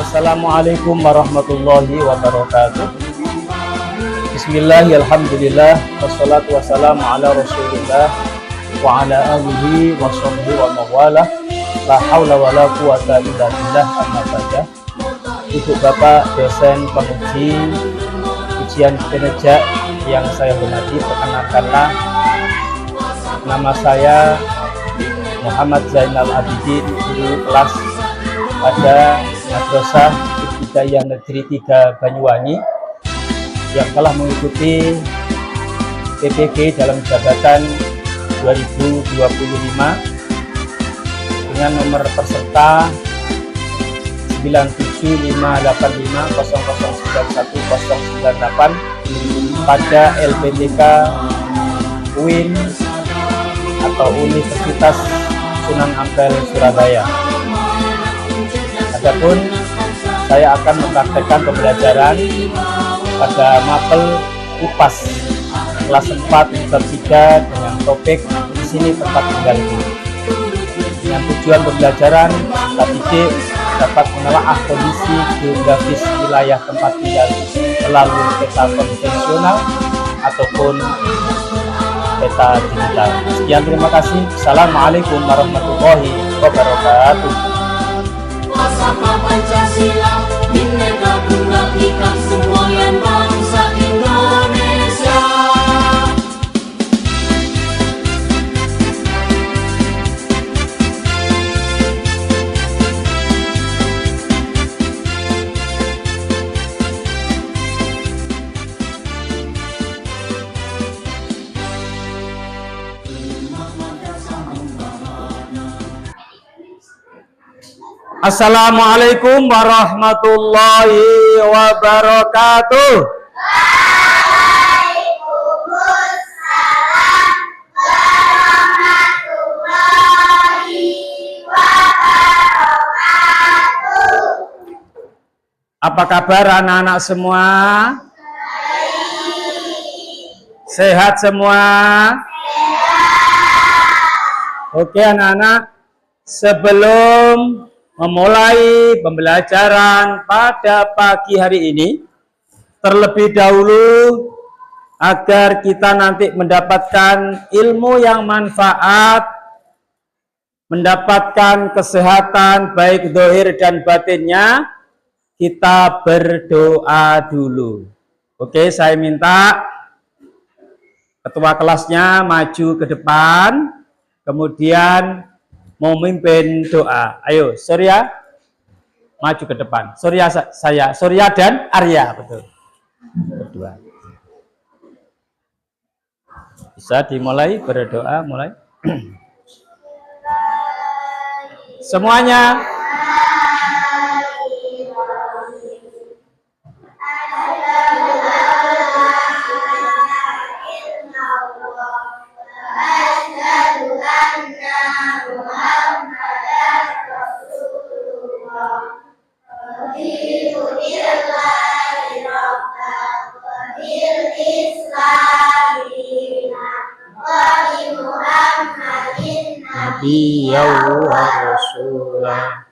Assalamualaikum warahmatullahi wabarakatuh. Bismillah, alhamdulillah, wassalatu wassalamu ala rasulillah wa ala alihi wa sahbihi wa mawala. La hawla wa la quwata illa billah, amma ba'da. Ibu bapak dosen penguji ujian kinerja yang saya hormati, perkenalkanlah nama saya Muhammad Zainal Abidin, guru kelas pada Madrasah Ibtidaiyah Negeri 3 Banyuwangi yang telah mengikuti PPG dalam jabatan 2025 dengan nomor peserta 97585009198 pada LPTK UIN atau Universitas Sunan Ampel Surabaya. Adapun saya akan mempraktekkan pembelajaran pada mapel UPAS kelas 4 bab 3 dengan topik di sini tempat tinggalku. Dengan tujuan pembelajaran tadi dapat menelaah kondisi geografis wilayah tempat tinggal melalui peta konvensional ataupun peta digital. Sekian, terima kasih. Assalamualaikum warahmatullahi wabarakatuh. Wasaka Pancasila, Bhinneka Tunggal Ika, semboyan bangsa Indonesia. Assalamualaikum warahmatullahi wabarakatuh. Waalaikumsalam warahmatullahi wabarakatuh. Apa kabar anak-anak semua? Sehat semua? Oke anak-anak, sebelum memulai pembelajaran pada pagi hari ini, terlebih dahulu agar kita nanti mendapatkan ilmu yang manfaat, mendapatkan kesehatan baik zahir dan batinnya, kita berdoa dulu. Oke, saya minta ketua kelasnya maju ke depan, kemudian memimpin doa. Ayo, Surya maju ke depan. Surya saya, Surya dan Arya, betul. Berdua. Bisa dimulai berdoa, mulai. Semuanya. Nabiya wa Rasulah.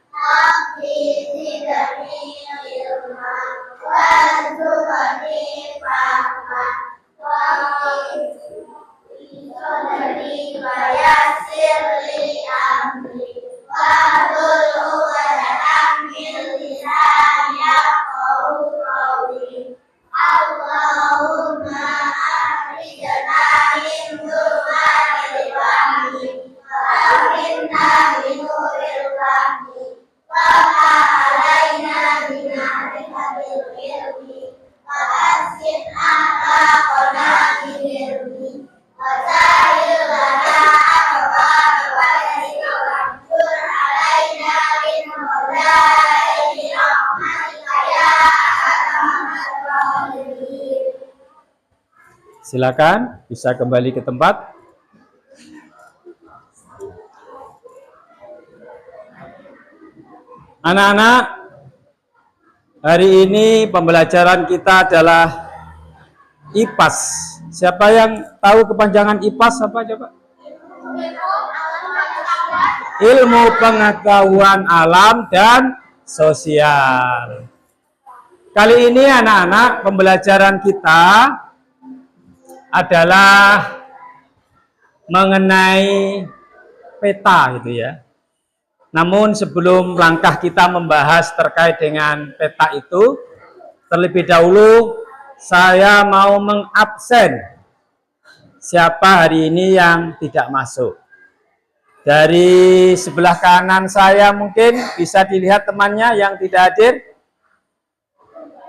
Silakan bisa kembali ke tempat. Anak-anak, hari ini pembelajaran kita adalah IPAS. Siapa yang tahu kepanjangan IPAS apa coba? Ilmu pengetahuan alam dan sosial. Kali ini anak-anak pembelajaran kita adalah mengenai peta gitu ya. Namun sebelum langkah kita membahas terkait dengan peta itu, terlebih dahulu saya mau mengabsen siapa hari ini yang tidak masuk. Dari sebelah kanan saya mungkin bisa dilihat temannya yang tidak hadir.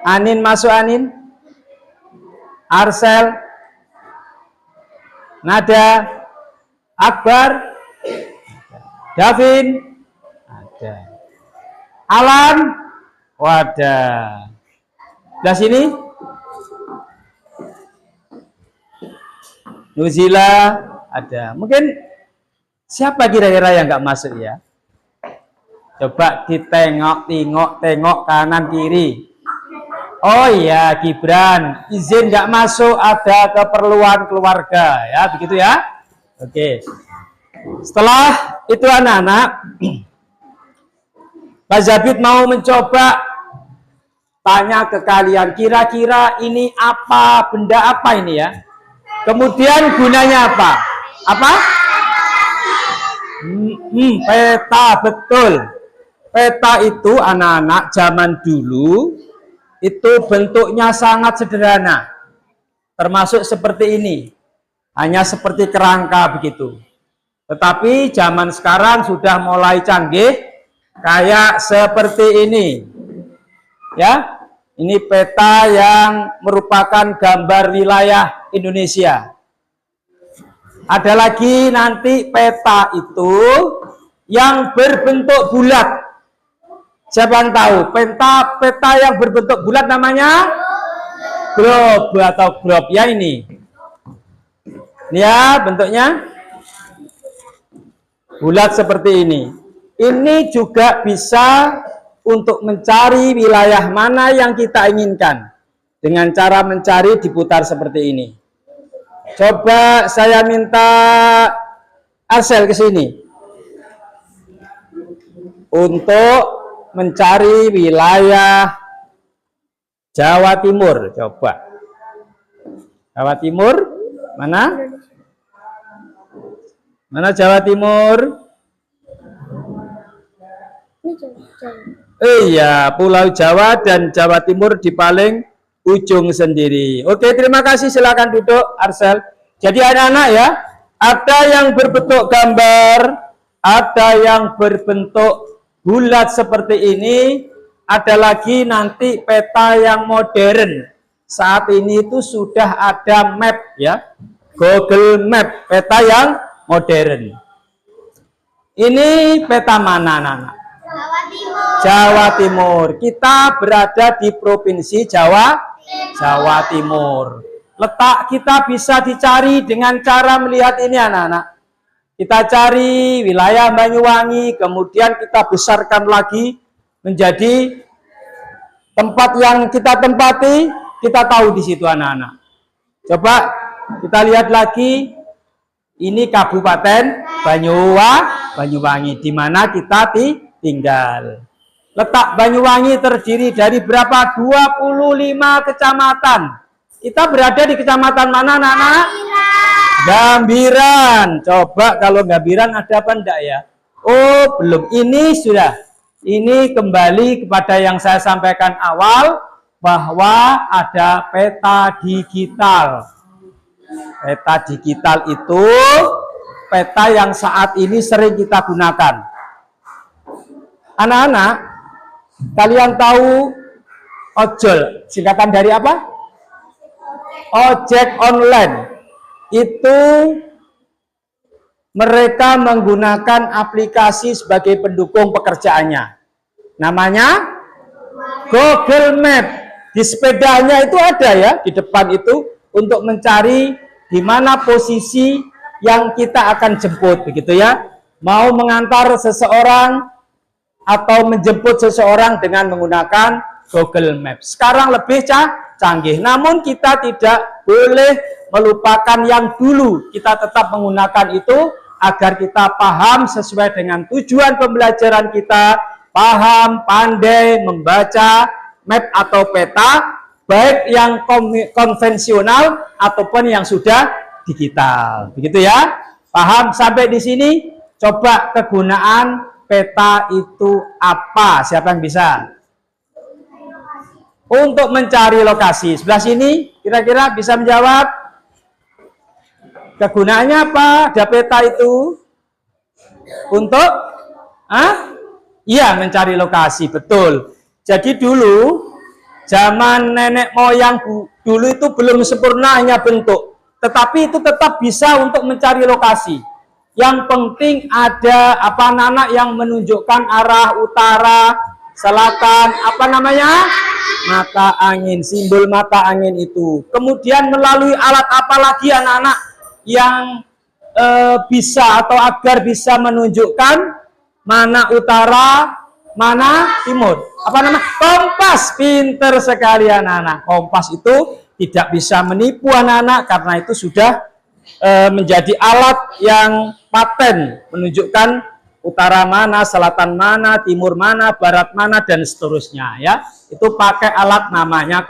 Anin masuk Anin. Arsel. Nada. Akbar. Davin. Ada. Alan. Wadah. Di sini. Nuzila. Ada. Mungkin siapa kira-kira yang nggak masuk ya? Coba ditengok kanan kiri. Oh iya, Gibran, izin nggak masuk, ada keperluan keluarga, ya begitu ya. Oke. Setelah itu anak-anak, Pak Zabid mau mencoba tanya ke kalian, kira-kira ini apa, benda apa ini ya? Kemudian gunanya apa? Apa? Peta, betul. Peta itu anak-anak zaman dulu itu bentuknya sangat sederhana, termasuk seperti ini, hanya seperti kerangka begitu. Tetapi zaman sekarang sudah mulai canggih, kayak seperti ini, ya. Ini peta yang merupakan gambar wilayah Indonesia. Ada lagi nanti peta itu yang berbentuk bulat. Siapa yang tahu? Peta yang berbentuk bulat namanya globe atau globe ya ini. Ini ya bentuknya bulat seperti ini. Ini juga bisa untuk mencari wilayah mana yang kita inginkan. Dengan cara mencari diputar seperti ini. Coba saya minta Arsel ke sini. Untuk mencari wilayah Jawa Timur, coba. Jawa Timur, mana? Mana Jawa Timur? Iya, Pulau Jawa dan Jawa Timur di paling ujung sendiri. Oke, terima kasih. Silakan duduk, Arsel. Jadi anak-anak ya, ada yang berbentuk gambar, ada yang berbentuk bulat seperti ini, ada lagi nanti peta yang modern. Saat ini itu sudah ada map ya, Google Map, peta yang modern. Ini peta mana anak-anak? Jawa Timur. Jawa Timur. Kita berada di provinsi Jawa Timur. Letak kita bisa dicari dengan cara melihat ini anak-anak. Kita cari wilayah Banyuwangi, kemudian kita besarkan lagi menjadi tempat yang kita tempati, kita tahu di situ anak-anak. Coba kita lihat lagi, ini Kabupaten Banyuwangi, di mana kita tinggal. Letak Banyuwangi terdiri dari berapa? 25 kecamatan. Kita berada di kecamatan mana anak-anak? Gambiran. Coba kalau Gambiran ada apa enggak ya? Oh, belum. Ini sudah. Ini kembali kepada yang saya sampaikan awal bahwa ada peta digital. Peta digital itu peta yang saat ini sering kita gunakan. Anak-anak, kalian tahu ojol singkatan dari apa? Ojek online. Itu mereka menggunakan aplikasi sebagai pendukung pekerjaannya. Namanya Google Map. Di sepedanya itu ada ya, di depan itu untuk mencari di mana posisi yang kita akan jemput begitu ya. Mau mengantar seseorang atau menjemput seseorang dengan menggunakan Google Map. Sekarang lebih canggih, namun kita tidak boleh melupakan yang dulu. Kita tetap menggunakan itu agar kita paham sesuai dengan tujuan pembelajaran kita paham, pandai membaca map atau peta, baik yang konvensional ataupun yang sudah digital. Begitu ya? Paham sampai di sini? Coba kegunaan peta itu apa? Siapa yang bisa? Untuk mencari lokasi. Sebelah sini kira-kira bisa menjawab. Kegunaannya apa? Ada peta itu untuk iya, mencari lokasi, betul. Jadi dulu zaman nenek moyang dulu itu belum sempurna hanya bentuk, tetapi itu tetap bisa untuk mencari lokasi. Yang penting ada apa anak yang menunjukkan arah utara, selatan, apa namanya? Mata angin, simbol mata angin itu. Kemudian melalui alat apa lagi anak-anak yang bisa atau agar bisa menunjukkan mana utara, mana timur? Apa nama? Kompas. Pinter sekali anak-anak. Kompas itu tidak bisa menipu anak-anak karena itu sudah menjadi alat yang paten menunjukkan utara mana, selatan mana, timur mana, barat mana, dan seterusnya ya. Itu pakai alat namanya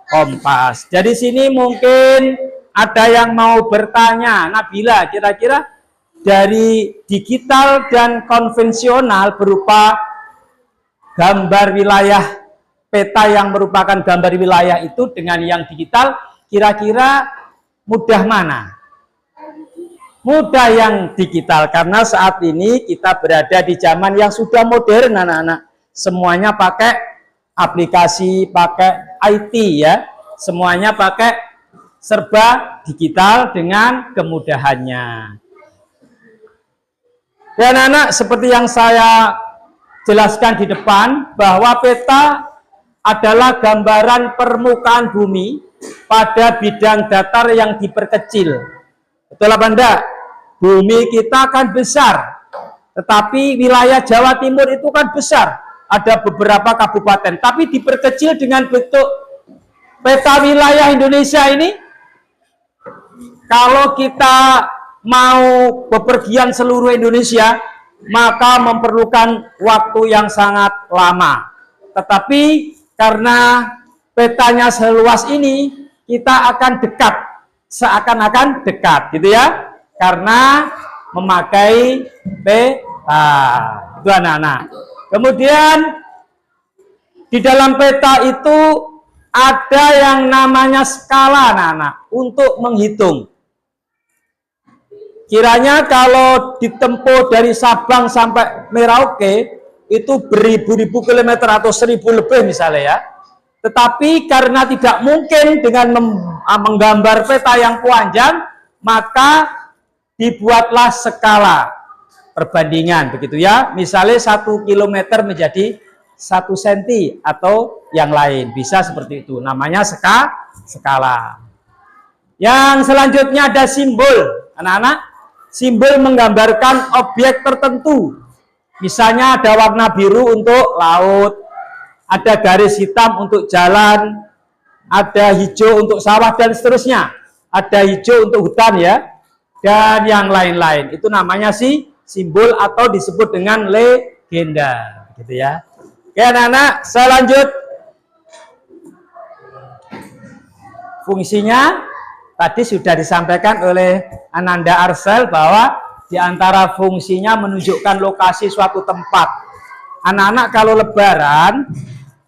kompas. Jadi sini mungkin ada yang mau bertanya, Nabila, kira-kira dari digital dan konvensional berupa gambar wilayah peta yang merupakan gambar wilayah itu dengan yang digital, kira-kira mudah mana? Mudah yang digital, karena saat ini kita berada di zaman yang sudah modern anak-anak. Semuanya pakai aplikasi, pakai IT ya. Semuanya pakai serba digital dengan kemudahannya. Dan anak, seperti yang saya jelaskan di depan, bahwa peta adalah gambaran permukaan bumi pada bidang datar yang diperkecil. Betul apa enggak? Bumi kita kan besar, tetapi wilayah Jawa Timur itu kan besar. Ada beberapa kabupaten, tapi diperkecil dengan bentuk peta wilayah Indonesia ini. Kalau kita mau bepergian seluruh Indonesia, maka memerlukan waktu yang sangat lama. Tetapi karena petanya seluas ini, kita akan dekat, seakan-akan dekat, gitu ya, karena memakai peta. Itu anak-anak. Kemudian di dalam peta itu ada yang namanya skala anak-anak untuk menghitung. Kiranya kalau ditempuh dari Sabang sampai Merauke itu beribu-ribu kilometer atau 1000 lebih misalnya ya. Tetapi karena tidak mungkin dengan menggambar peta yang panjang, maka dibuatlah skala perbandingan begitu ya. Misalnya 1 kilometer menjadi 1 cm atau yang lain, bisa seperti itu. Namanya skala. Yang selanjutnya ada simbol anak-anak. Simbol menggambarkan objek tertentu. Misalnya ada warna biru untuk laut, ada garis hitam untuk jalan, ada hijau untuk sawah dan seterusnya. Ada hijau untuk hutan ya, dan yang lain-lain. Itu namanya simbol atau disebut dengan legenda, gitu ya. Oke anak-anak, saya lanjut. Fungsinya tadi sudah disampaikan oleh Ananda Arsel bahwa di antara fungsinya menunjukkan lokasi suatu tempat. Anak-anak kalau lebaran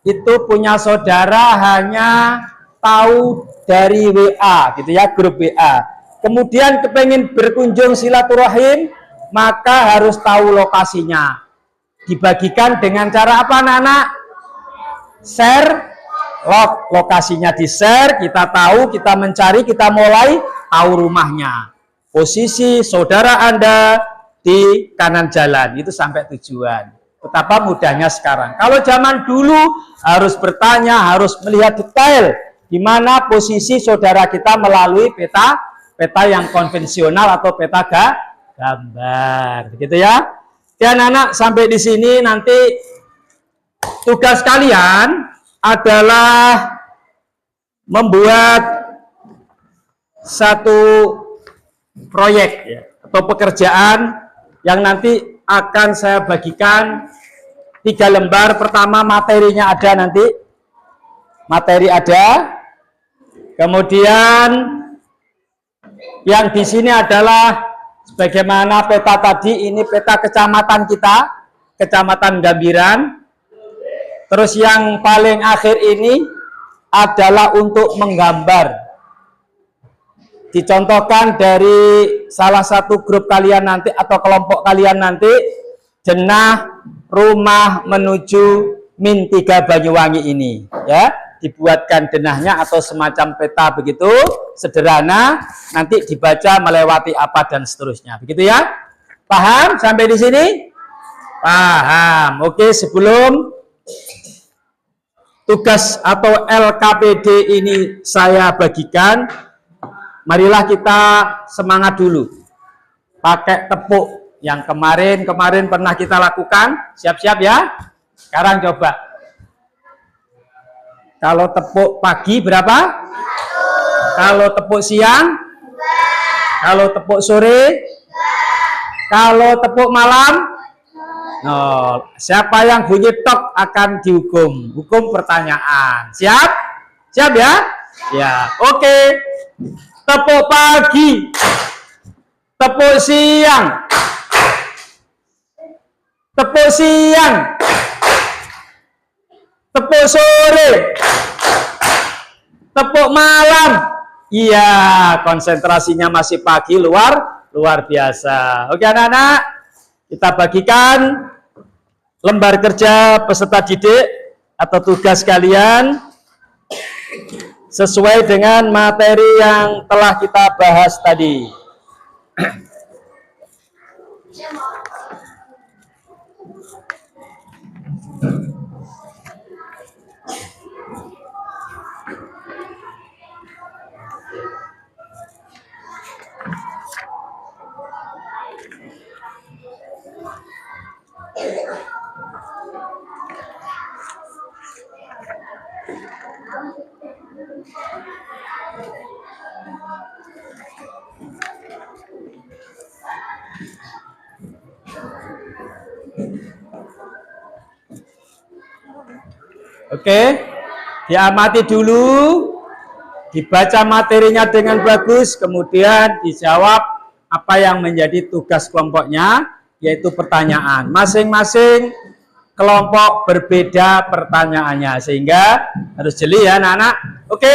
itu punya saudara hanya tahu dari WA gitu ya, grup WA. Kemudian kepengen berkunjung silaturahim, maka harus tahu lokasinya. Dibagikan dengan cara apa anak-anak? Share. Lokasinya di share, kita tahu, kita mencari, kita mulai tahu rumahnya. Posisi saudara Anda di kanan jalan, itu sampai tujuan. Betapa mudahnya sekarang. Kalau zaman dulu harus bertanya, harus melihat detail di mana posisi saudara kita melalui peta yang konvensional atau peta gambar, begitu ya. Dan anak sampai di sini nanti tugas kalian adalah membuat satu proyek ya, atau pekerjaan yang nanti akan saya bagikan 3 lembar. Pertama materinya ada nanti. Materi ada. Kemudian yang di sini adalah sebagaimana peta tadi, ini peta kecamatan kita, Kecamatan Gambiran. Terus yang paling akhir ini adalah untuk menggambar. Dicontohkan dari salah satu grup kalian nanti atau kelompok kalian nanti, jenah rumah menuju Min 3 Banyuwangi ini, ya. Dibuatkan denahnya atau semacam peta begitu sederhana, nanti dibaca melewati apa dan seterusnya, begitu ya. Paham sampai di sini? Paham. Oke, sebelum tugas atau LKPD ini saya bagikan, marilah kita semangat dulu pakai tepuk yang kemarin pernah kita lakukan. Siap-siap ya. Sekarang coba. Kalau tepuk pagi berapa? 1. Kalau tepuk siang? 2. Kalau tepuk sore? 3. Kalau tepuk malam? 0. Siapa yang bunyi tok akan dihukum. Hukum pertanyaan. Siap? Siap ya? Ya. Oke. Tepuk pagi. Tepuk siang. Tepuk siang. Tepuk sore. Tepuk malam. Iya, konsentrasinya masih pagi, luar biasa. Oke anak-anak, kita bagikan lembar kerja peserta didik atau tugas kalian sesuai dengan materi yang telah kita bahas tadi. Oke, diamati dulu, dibaca materinya dengan bagus, kemudian dijawab apa yang menjadi tugas kelompoknya, yaitu pertanyaan. Masing-masing kelompok berbeda pertanyaannya, sehingga harus jeli ya anak-anak. Oke,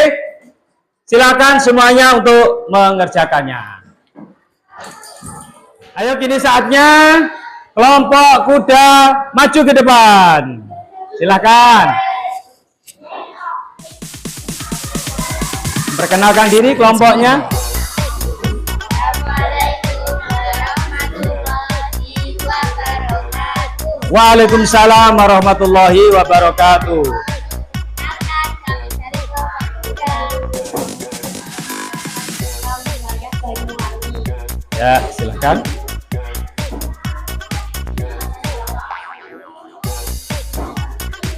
silakan semuanya untuk mengerjakannya. Ayo kini saatnya kelompok kuda maju ke depan. Silakan. Perkenalkan diri kelompoknya. Waalaikumsalam warahmatullahi wabarakatuh. Ya, silakan.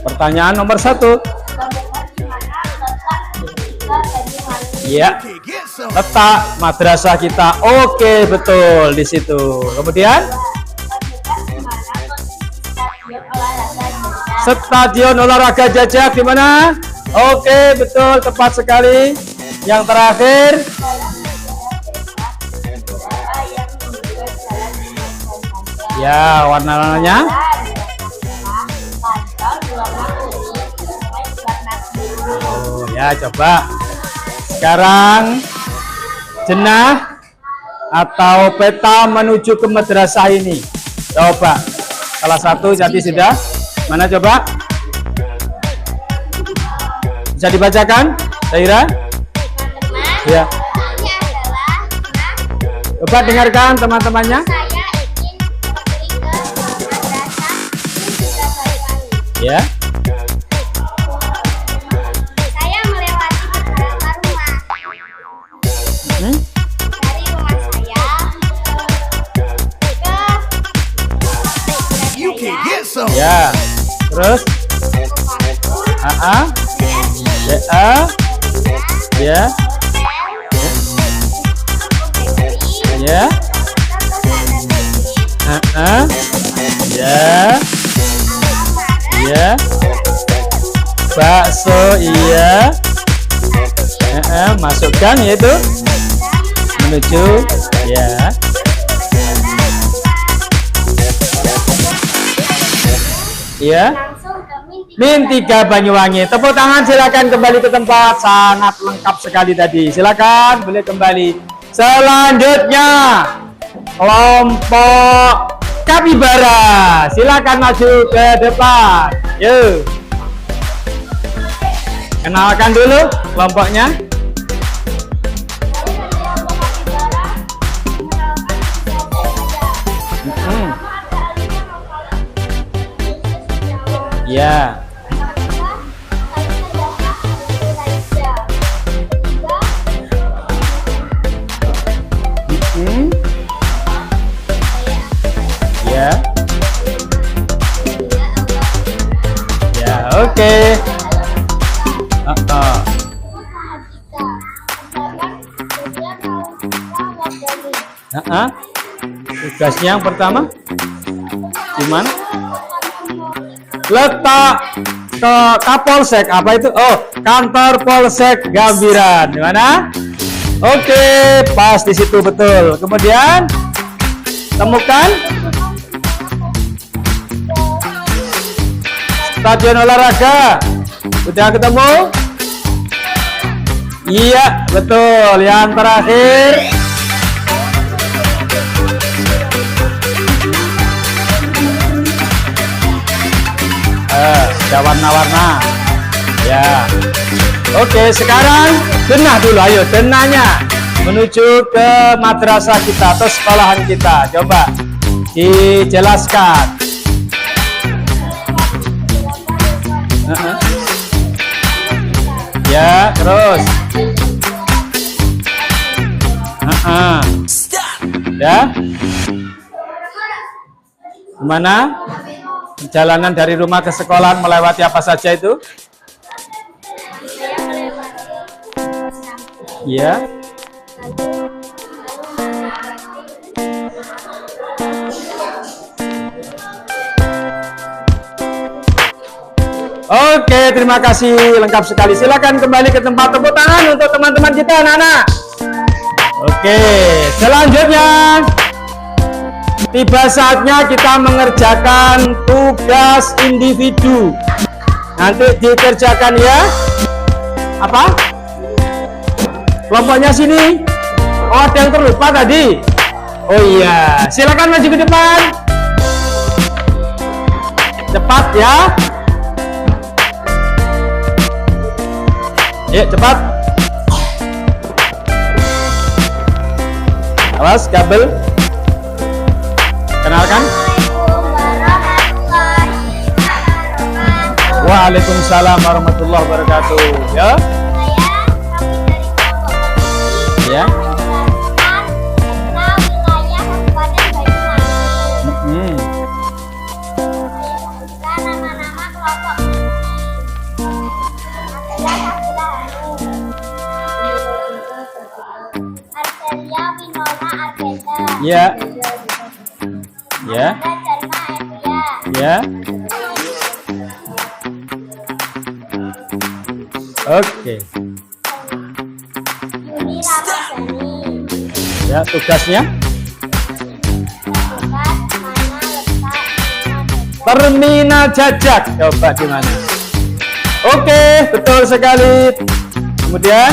Pertanyaan nomor 1. Ya, letak madrasah kita. Oke, betul di situ. Kemudian stadion olahraga Jajak di mana? Oke, betul, tepat sekali. Yang terakhir, ya, warna-warnanya. Oh, ya, coba. Sekarang jenah atau peta menuju ke madrasah ini. Coba. Salah satu jadi sudah. Mana coba? Bisa dibacakan, Zaira? Ya. Coba dengarkan teman-temannya. Ya. Saya melewati beberapa rumah. Dari rumah saya ke Ya. Terus? Ya. Ya. Ya. Ya. Bakso, iya. Masukkan yaitu menuju, ya. Iya. Langsung ke Min 3 Banyuwangi. Tepuk tangan, silakan kembali ke tempat. Sangat lengkap sekali tadi. Silakan boleh kembali. Selanjutnya kelompok Kapibara. Silakan maju ke depan. Yuk. Kenalkan dulu kelompoknya. Ya. Ya. Ya, oke. Tugasnya yang pertama gimana? Letak ke Kapolsek, apa itu? Oh, kantor Polsek Gambiran. Di mana? Oke, pas di situ betul. Kemudian temukan stadion olahraga. Udah ketemu? Iya, betul. Yang terakhir ada warna-warna. Ya. Oke, sekarang denah dulu. Ayo, denahnya menuju ke madrasah kita atau sekolahan kita. Coba dijelaskan. Ya, terus. Ya. Gimana? Perjalanan dari rumah ke sekolah melewati apa saja itu? Ya. Oke, terima kasih, lengkap sekali. Silakan kembali ke tempat. Tepuk tangan untuk teman-teman kita, anak-anak. Oke, selanjutnya tiba saatnya kita mengerjakan tugas individu. Nanti dikerjakan ya. Apa? Kelompoknya sini. Oh, ada yang terlupa tadi. Oh iya, silakan maju ke depan. Cepat ya. Yuk, cepat. Awas, kabel. Kenalkan. Waalaikumsalam warahmatullahi wabarakatuh. Ya. Ya. Ya. Ya. Ya. Oke. Ya, tugasnya terminal jajak. Coba di mana? Oke, betul sekali. Kemudian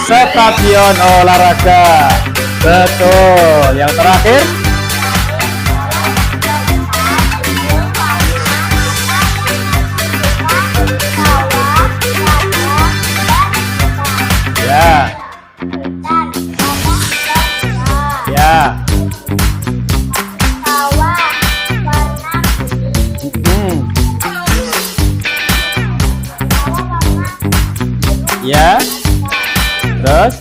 stadion olahraga. Betul. Yang terakhir ya. Ya. Ya. Terus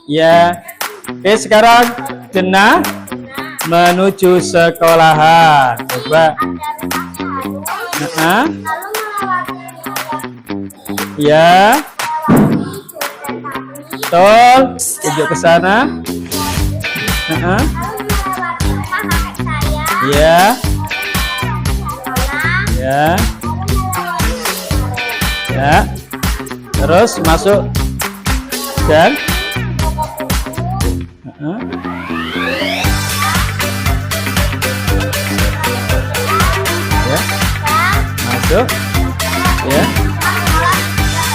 ya. Oke, sekarang Jena menuju sekolahan. Coba. Ya. Betul. Tunjuk ke sana. Ya. Ya. Ya. Terus masuk dan ya. Masuk. Ya.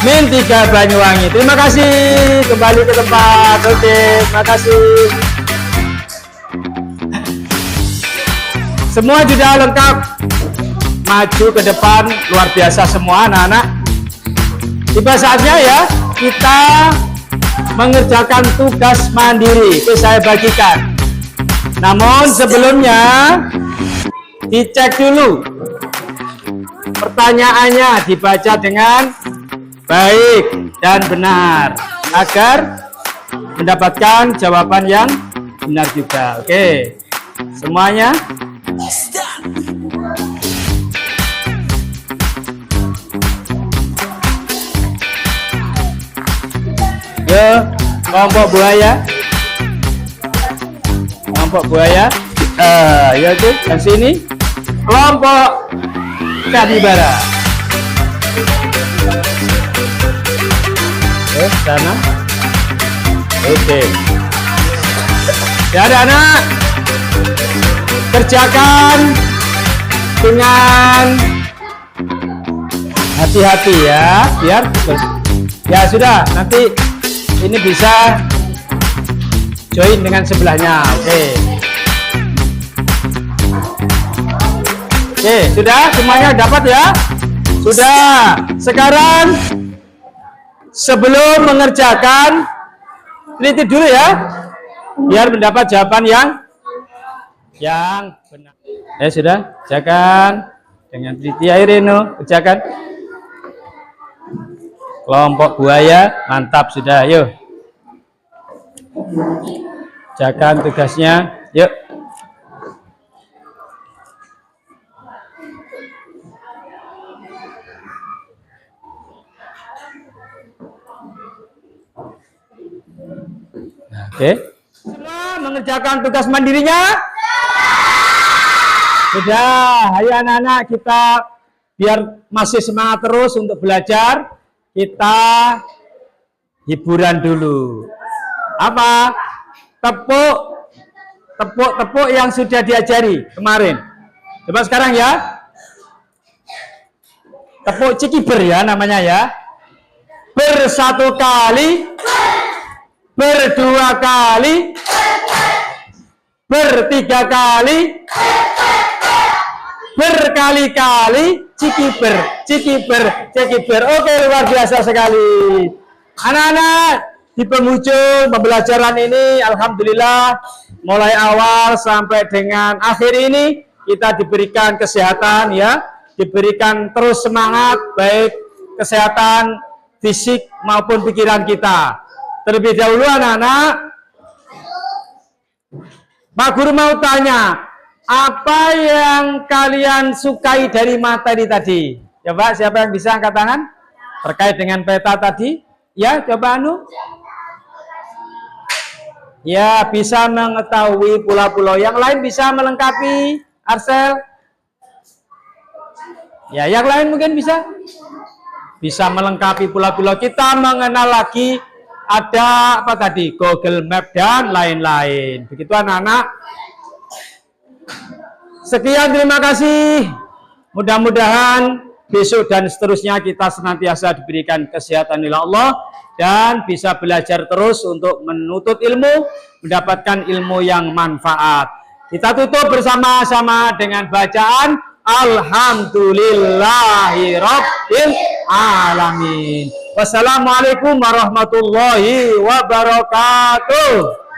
Min 3 Banyuwangi. Terima kasih. Kembali ke tempat. Oke, terima kasih. Semua sudah lengkap. Maju ke depan, luar biasa semua anak-anak. Tiba saatnya ya kita mengerjakan tugas mandiri. Itu saya bagikan. Namun sebelumnya dicek dulu. Pertanyaannya dibaca dengan baik dan benar agar mendapatkan jawaban yang benar juga. Oke, semuanya. Yo, kelompok buaya. Kelompok buaya. Ya tuh, dan sini kelompok kapibara. Sana. Oke. Ya anak, kerjakan dengan hati-hati ya, biar ya sudah nanti ini bisa join dengan sebelahnya. Oke. Oke, sudah semuanya dapat ya? Sudah. Sekarang sebelum mengerjakan, teliti dulu ya, biar mendapat jawaban yang benar. Sudah, kerjakan dengan teliti. Ayo Reno, kerjakan. Kelompok buaya, mantap sudah. Yuk, kerjakan tugasnya. Yuk. Oke. Semua mengerjakan tugas mandirinya? Sudah, ayo anak-anak kita biar masih semangat terus untuk belajar, kita hiburan dulu. Apa? Tepuk yang sudah diajari kemarin. Coba sekarang ya. Tepuk cikiber ya namanya ya. Bersatu kali, berdua kali, bertiga kali, berkali-kali, cikiber. Oke, luar biasa sekali. Anak-anak, di penghujung pembelajaran ini, alhamdulillah, mulai awal sampai dengan akhir ini, kita diberikan kesehatan ya, diberikan terus semangat, baik kesehatan fisik maupun pikiran kita. Terlebih dahulu anak-anak, Pak Guru mau tanya, apa yang kalian sukai dari materi tadi? Coba siapa yang bisa angkat tangan? Terkait dengan peta tadi? Ya, coba anu. Ya, bisa mengetahui pulau-pulau. Yang lain bisa melengkapi, Arsel? Ya, yang lain mungkin bisa? Bisa melengkapi pulau-pulau. Kita mengenal lagi ada apa tadi? Google Map dan lain-lain. Begitu anak-anak. Sekian, terima kasih. Mudah-mudahan besok dan seterusnya kita senantiasa diberikan kesehatan oleh Allah dan bisa belajar terus untuk menuntut ilmu, mendapatkan ilmu yang manfaat. Kita tutup bersama-sama dengan bacaan Alhamdulillahirabbil alamin. Wassalamualaikum warahmatullahi wabarakatuh.